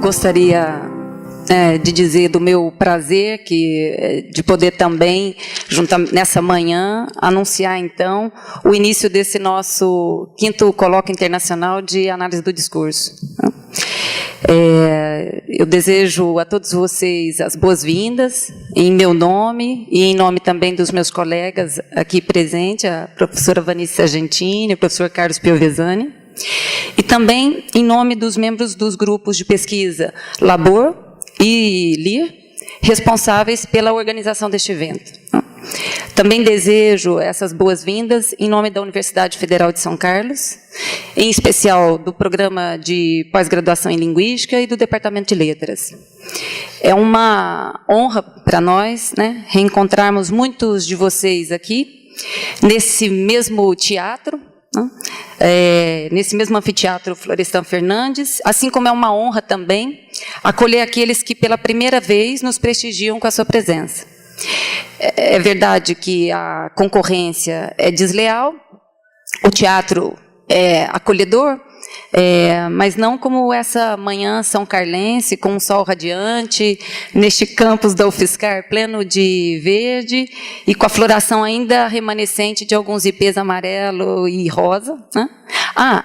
gostaria de dizer do meu prazer de poder também, nessa manhã, anunciar, então, o início desse nosso 5º Colóquio Internacional de Análise do Discurso. Eu desejo a todos vocês as boas-vindas, em meu nome e em nome também dos meus colegas aqui presentes, a professora Vanice Sargentini, o professor Carlos Piovesani, e também em nome dos membros dos grupos de pesquisa Labor e LIR, responsáveis pela organização deste evento. Também desejo essas boas-vindas em nome da Universidade Federal de São Carlos, em especial do Programa de Pós-Graduação em Linguística e do Departamento de Letras. É uma honra para nós, reencontrarmos muitos de vocês aqui, nesse mesmo teatro, nesse mesmo anfiteatro Florestan Fernandes, assim como é uma honra também acolher aqueles que pela primeira vez nos prestigiam com a sua presença. É verdade que a concorrência é desleal, o teatro é acolhedor, mas não como essa manhã são carlense, com um sol radiante, neste campus da UFSCar pleno de verde, e com a floração ainda remanescente de alguns ipês amarelo e rosa,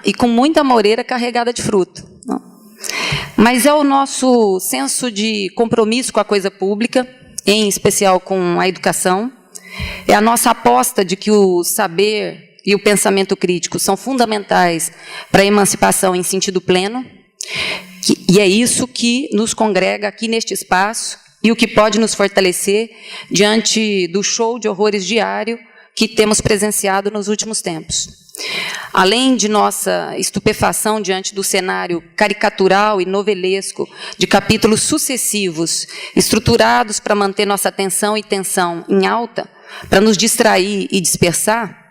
e com muita moreira carregada de fruto. Mas é o nosso senso de compromisso com a coisa pública, em especial com a educação, é a nossa aposta de que o saber e o pensamento crítico são fundamentais para a emancipação em sentido pleno, e é isso que nos congrega aqui neste espaço e o que pode nos fortalecer diante do show de horrores diário que temos presenciado nos últimos tempos. Além de nossa estupefação diante do cenário caricatural e novelesco de capítulos sucessivos, estruturados para manter nossa atenção e tensão em alta, para nos distrair e dispersar,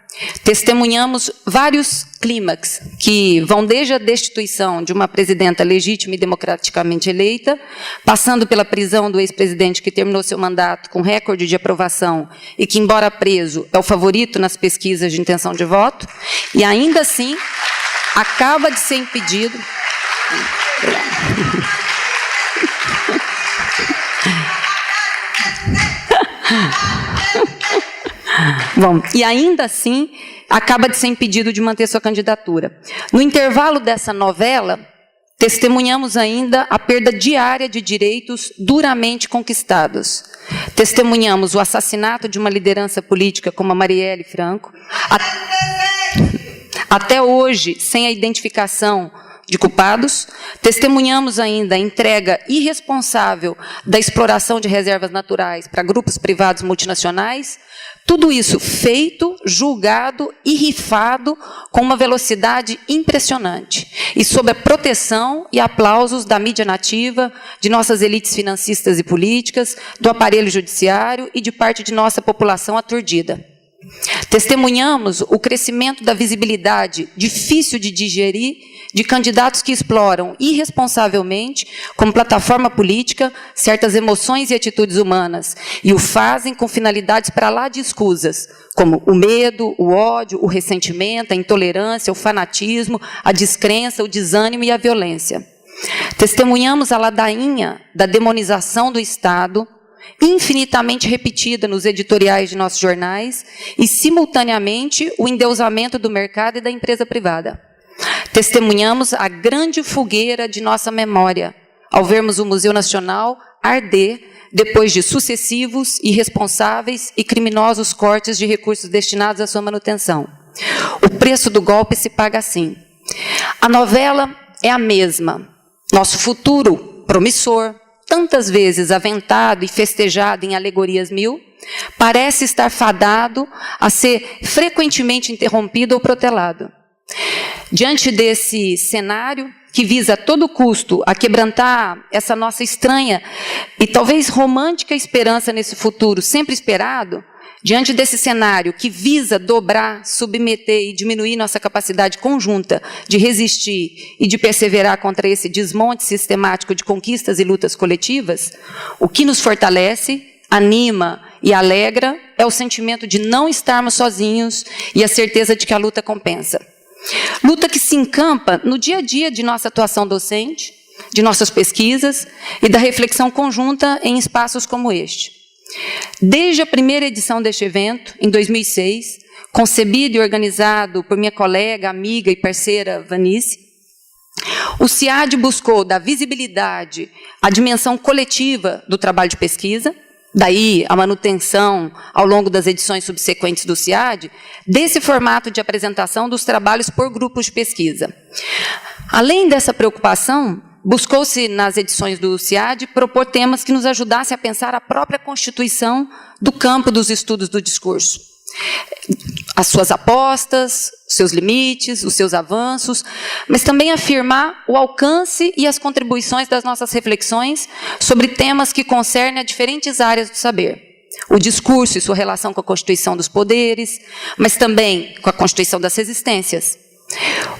testemunhamos vários clímax que vão desde a destituição de uma presidenta legítima e democraticamente eleita, passando pela prisão do ex-presidente que terminou seu mandato com recorde de aprovação e que, embora preso, é o favorito nas pesquisas de intenção de voto, e ainda assim acaba de ser impedido. Bom, e ainda assim, acaba de ser impedido de manter sua candidatura. No intervalo dessa novela, testemunhamos ainda a perda diária de direitos duramente conquistados. Testemunhamos o assassinato de uma liderança política como a Marielle Franco, até hoje, sem a identificação de culpados. Testemunhamos ainda a entrega irresponsável da exploração de reservas naturais para grupos privados multinacionais. Tudo isso feito, julgado e rifado com uma velocidade impressionante e sob a proteção e aplausos da mídia nativa, de nossas elites financistas e políticas, do aparelho judiciário e de parte de nossa população aturdida. Testemunhamos o crescimento da visibilidade difícil de digerir de candidatos que exploram irresponsavelmente, como plataforma política, certas emoções e atitudes humanas, e o fazem com finalidades para lá de escusas, como o medo, o ódio, o ressentimento, a intolerância, o fanatismo, a descrença, o desânimo e a violência. Testemunhamos a ladainha da demonização do Estado, infinitamente repetida nos editoriais de nossos jornais, e, simultaneamente, o endeusamento do mercado e da empresa privada. Testemunhamos a grande fogueira de nossa memória, ao vermos o Museu Nacional arder depois de sucessivos, irresponsáveis e criminosos cortes de recursos destinados à sua manutenção. O preço do golpe se paga assim. A novela é a mesma. Nosso futuro promissor, tantas vezes aventado e festejado em alegorias mil, parece estar fadado a ser frequentemente interrompido ou protelado. Diante desse cenário, que visa a todo custo a quebrantar essa nossa estranha e talvez romântica esperança nesse futuro sempre esperado, diante desse cenário que visa dobrar, submeter e diminuir nossa capacidade conjunta de resistir e de perseverar contra esse desmonte sistemático de conquistas e lutas coletivas, o que nos fortalece, anima e alegra é o sentimento de não estarmos sozinhos e a certeza de que a luta compensa. Luta que se encampa no dia a dia de nossa atuação docente, de nossas pesquisas e da reflexão conjunta em espaços como este. Desde a primeira edição deste evento, em 2006, concebido e organizado por minha colega, amiga e parceira Vanice, o CIAD buscou dar visibilidade à dimensão coletiva do trabalho de pesquisa, daí a manutenção, ao longo das edições subsequentes do CIAD, desse formato de apresentação dos trabalhos por grupos de pesquisa. Além dessa preocupação, buscou-se, nas edições do CIAD, propor temas que nos ajudassem a pensar a própria constituição do campo dos estudos do discurso. As suas apostas, os seus limites, os seus avanços, mas também afirmar o alcance e as contribuições das nossas reflexões sobre temas que concernem a diferentes áreas do saber. O discurso e sua relação com a constituição dos poderes, mas também com a constituição das resistências.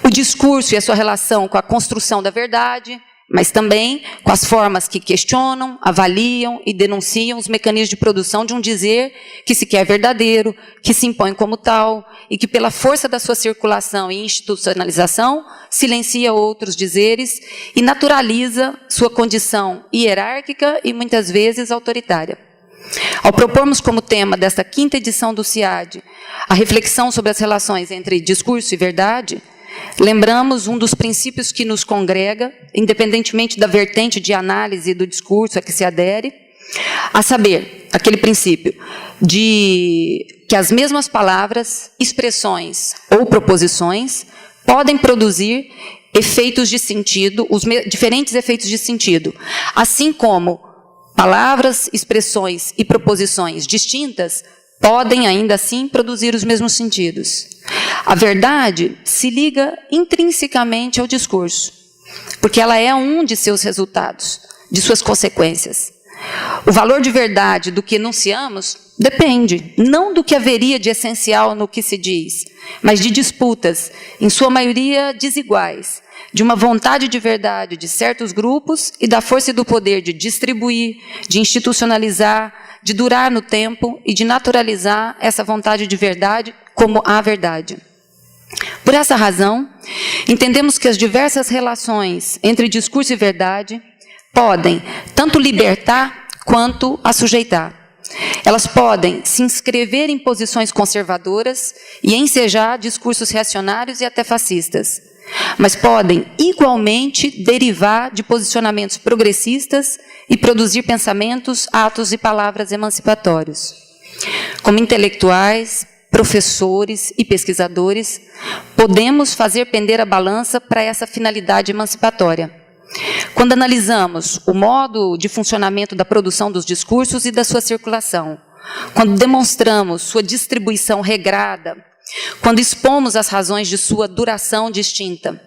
O discurso e a sua relação com a construção da verdade, mas também com as formas que questionam, avaliam e denunciam os mecanismos de produção de um dizer que se quer verdadeiro, que se impõe como tal, e que, pela força da sua circulação e institucionalização, silencia outros dizeres e naturaliza sua condição hierárquica e, muitas vezes, autoritária. Ao propormos como tema desta 5ª edição do CIAD a reflexão sobre as relações entre discurso e verdade, lembramos um dos princípios que nos congrega, independentemente da vertente de análise do discurso a que se adere, a saber, aquele princípio de que as mesmas palavras, expressões ou proposições podem produzir efeitos de sentido, os diferentes efeitos de sentido, assim como palavras, expressões e proposições distintas podem, ainda assim, produzir os mesmos sentidos. A verdade se liga intrinsecamente ao discurso, porque ela é um de seus resultados, de suas consequências. O valor de verdade do que enunciamos depende, não do que haveria de essencial no que se diz, mas de disputas, em sua maioria desiguais, de uma vontade de verdade de certos grupos e da força e do poder de distribuir, de institucionalizar, de durar no tempo e de naturalizar essa vontade de verdade como a verdade. Por essa razão, entendemos que as diversas relações entre discurso e verdade podem tanto libertar quanto assujeitar. Elas podem se inscrever em posições conservadoras e ensejar discursos reacionários e até fascistas, mas podem igualmente derivar de posicionamentos progressistas e produzir pensamentos, atos e palavras emancipatórios. Como intelectuais, professores e pesquisadores, podemos fazer pender a balança para essa finalidade emancipatória. Quando analisamos o modo de funcionamento da produção dos discursos e da sua circulação, quando demonstramos sua distribuição regrada, quando expomos as razões de sua duração distinta,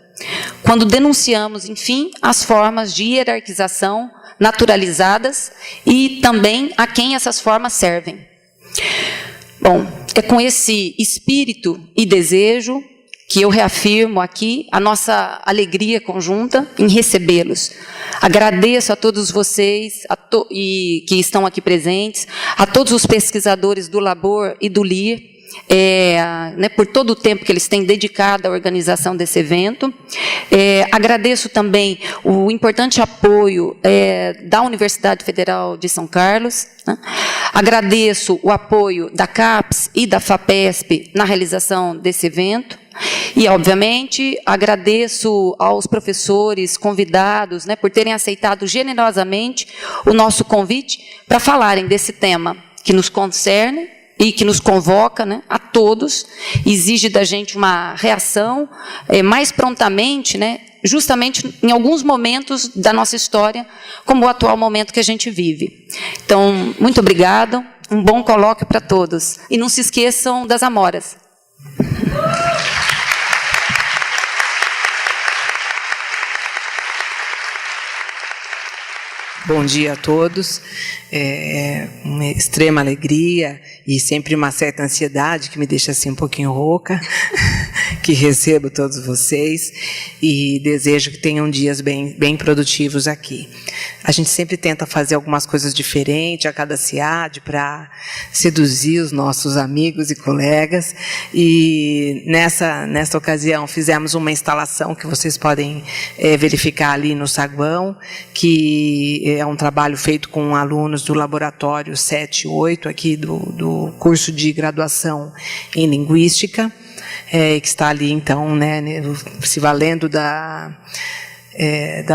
quando denunciamos, enfim, as formas de hierarquização naturalizadas e também a quem essas formas servem. Bom, é com esse espírito e desejo que eu reafirmo aqui a nossa alegria conjunta em recebê-los. Agradeço a todos vocês que estão aqui presentes, a todos os pesquisadores do Labor e do LIR, por todo o tempo que eles têm dedicado à organização desse evento. Agradeço também o importante apoio da Universidade Federal de São Carlos. Né? Agradeço o apoio da CAPES e da FAPESP na realização desse evento. E, obviamente, agradeço aos professores convidados, por terem aceitado generosamente o nosso convite para falarem desse tema que nos concerne e que nos convoca, a todos, exige da gente uma reação mais prontamente, justamente em alguns momentos da nossa história, como o atual momento que a gente vive. Então, muito obrigada, um bom colóquio para todos. E não se esqueçam das amoras. Bom dia a todos. É uma extrema alegria e sempre uma certa ansiedade que me deixa assim um pouquinho rouca. que recebo todos vocês e desejo que tenham dias bem produtivos aqui. A gente sempre tenta fazer algumas coisas diferentes a cada CIAD para seduzir os nossos amigos e colegas, e nessa ocasião fizemos uma instalação que vocês podem verificar ali no saguão, que é um trabalho feito com alunos do laboratório 7 e 8, aqui do curso de graduação em Linguística, que está ali, então, né, se valendo da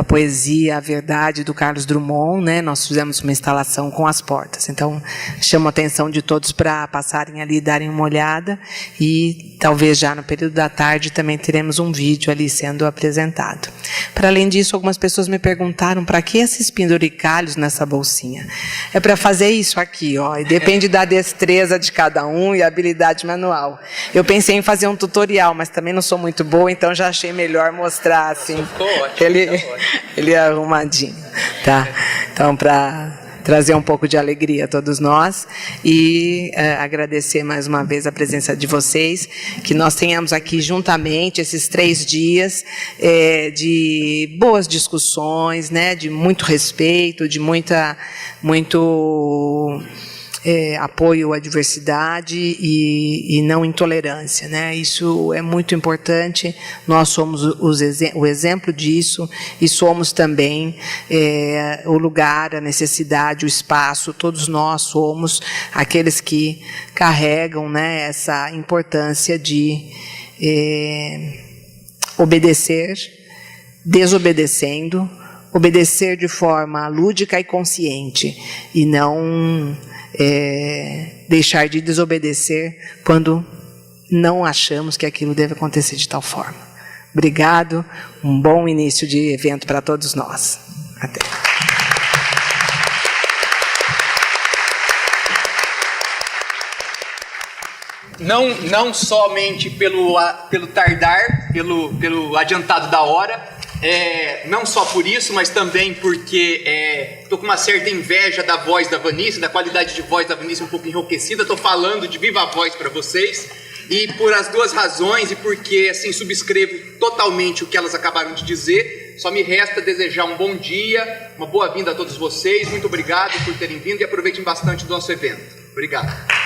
poesia A Verdade, do Carlos Drummond, né? Nós fizemos uma instalação com as portas. Então, chamo a atenção de todos para passarem ali e darem uma olhada, e talvez já no período da tarde também teremos um vídeo ali sendo apresentado. Para além disso, algumas pessoas me perguntaram para que esses penduricalhos nessa bolsinha. É para fazer isso aqui, ó, e depende da destreza de cada um e a habilidade manual. Eu pensei em fazer um tutorial, mas também não sou muito boa, então já achei melhor mostrar assim. Ele é arrumadinho, tá? Então, para trazer um pouco de alegria a todos nós e agradecer mais uma vez a presença de vocês, que nós tenhamos aqui juntamente esses 3 dias de boas discussões, né, de muito respeito, de muito apoio à diversidade e não intolerância, né? Isso é muito importante. Nós somos o exemplo disso e somos também o lugar, a necessidade, o espaço. Todos nós somos aqueles que carregam, né, essa importância de obedecer, desobedecendo, obedecer de forma lúdica e consciente, e não deixar de desobedecer quando não achamos que aquilo deve acontecer de tal forma. Obrigado, um bom início de evento para todos nós. Até. Não somente pelo tardar, pelo adiantado da hora, não só por isso, mas também porque estou com uma certa inveja da voz da Vanice, da qualidade de voz da Vanice um pouco enrouquecida. Estou falando de viva voz para vocês, e por as 2 razões, e porque assim subscrevo totalmente o que elas acabaram de dizer. Só me resta desejar um bom dia, uma boa-vinda a todos vocês. Muito obrigado por terem vindo e aproveitem bastante do nosso evento. Obrigado.